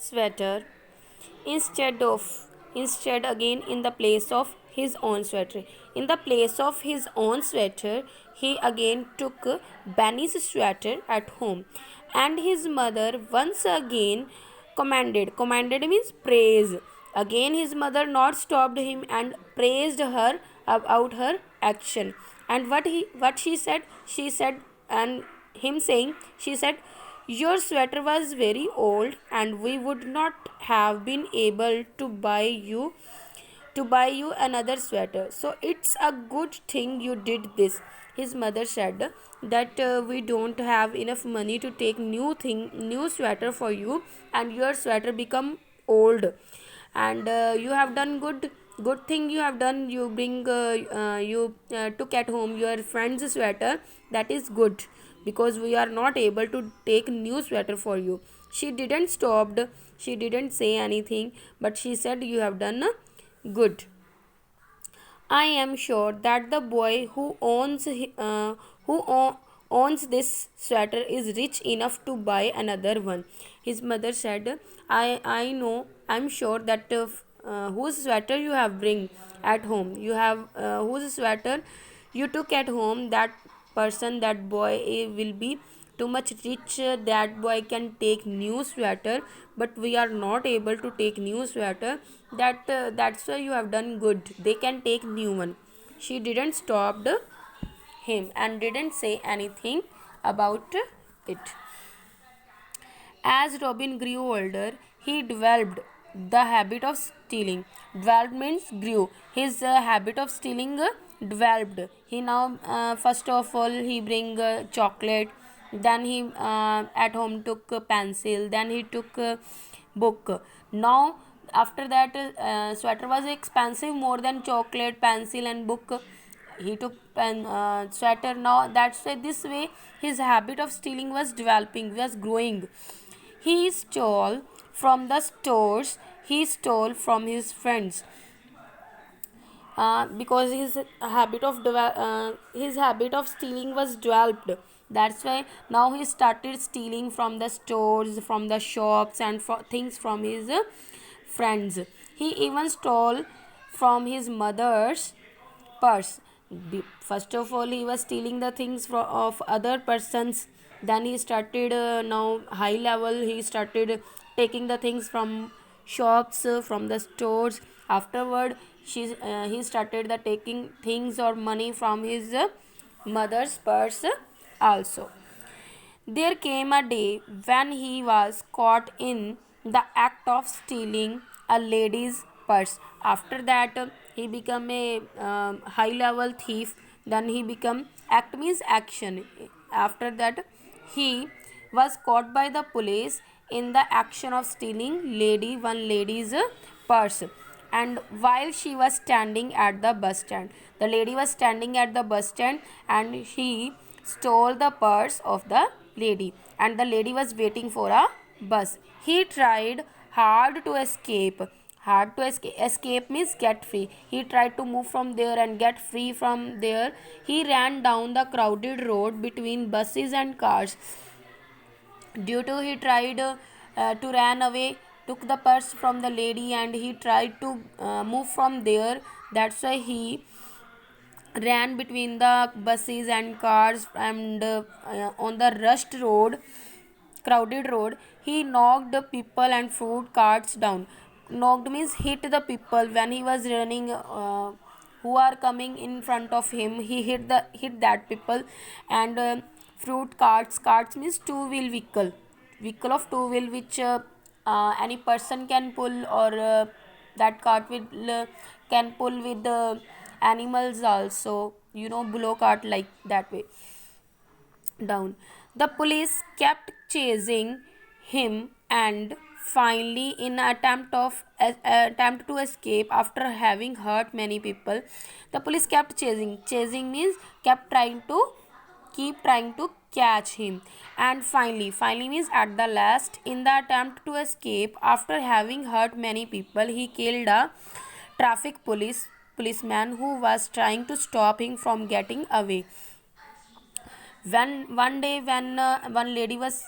sweater instead again in the place of his own sweater. In the place of his own sweater, he again took Benny's sweater at home, and his mother once again commanded means praise. Again his mother not stopped him and praised her about her action. And what she said, and him saying, she said, your sweater was very old and we would not have been able to buy you another sweater, so it's a good thing you did this. His mother said that we don't have enough money to take new sweater for you, and your sweater become old, and you have done good thing you have done. You took at home your friend's sweater. That is good, because we are not able to take new sweater for you. She didn't stopped, she didn't say anything, but she said, you have done good. I am sure that the boy who owns this sweater is rich enough to buy another one. His mother said, I know, I'm sure that whose sweater you have bring at home, you have whose sweater you took at home, that person, that boy will be too much rich. That boy can take new sweater, but we are not able to take new sweater. That's why you have done good, they can take new one. She didn't stop him and didn't say anything about it. As Robin grew older, he developed the habit of stealing. Developed means grew. His habit of stealing developed. He now, first of all, he bring chocolate. Then he at home took a pencil. Then he took a book. Now, after that, sweater was expensive more than chocolate, pencil, and book. He took sweater. Now that's why this way his habit of stealing was developing, was growing. He stole from the stores, he stole from his friends, because his habit of stealing was developed. That's why now he started stealing from the stores, from the shops, and things from his friends. He even stole from his mother's purse. First of all, he was stealing the things of other persons. Then he started, now high level, he started taking the things from shops, from the stores. Afterward, he started the taking things or money from his mother's purse also. There came a day when he was caught in the act of stealing a lady's purse. After that, he became a high level thief. Then he become, act means action. After that, he was caught by the police in the action of stealing one lady's purse. And while she was standing at the bus stand, the lady was standing at the bus stand, and he stole the purse of the lady, and the lady was waiting for a bus. He tried hard to escape. Escape means get free. He tried to move from there and get free from there. He ran down the crowded road between buses and cars. Due to he tried to run away, took the purse from the lady, and he tried to move from there. That's why he ran between the buses and cars, and on the rushed road, crowded road, he knocked the people and fruit carts down. Knocked means hit the people when he was running, who are coming in front of him. He hit that people. And fruit carts means two wheel vehicle of two wheel, which any person can pull, or that cart will can pull with the animals also, below cart, like that way down. The police kept chasing him, and finally, in attempt to escape after having hurt many people, the police kept chasing. Chasing means keep trying to catch him. And finally means at the last, in the attempt to escape after having hurt many people, he killed a traffic policeman who was trying to stop him from getting away. When one day, when one lady was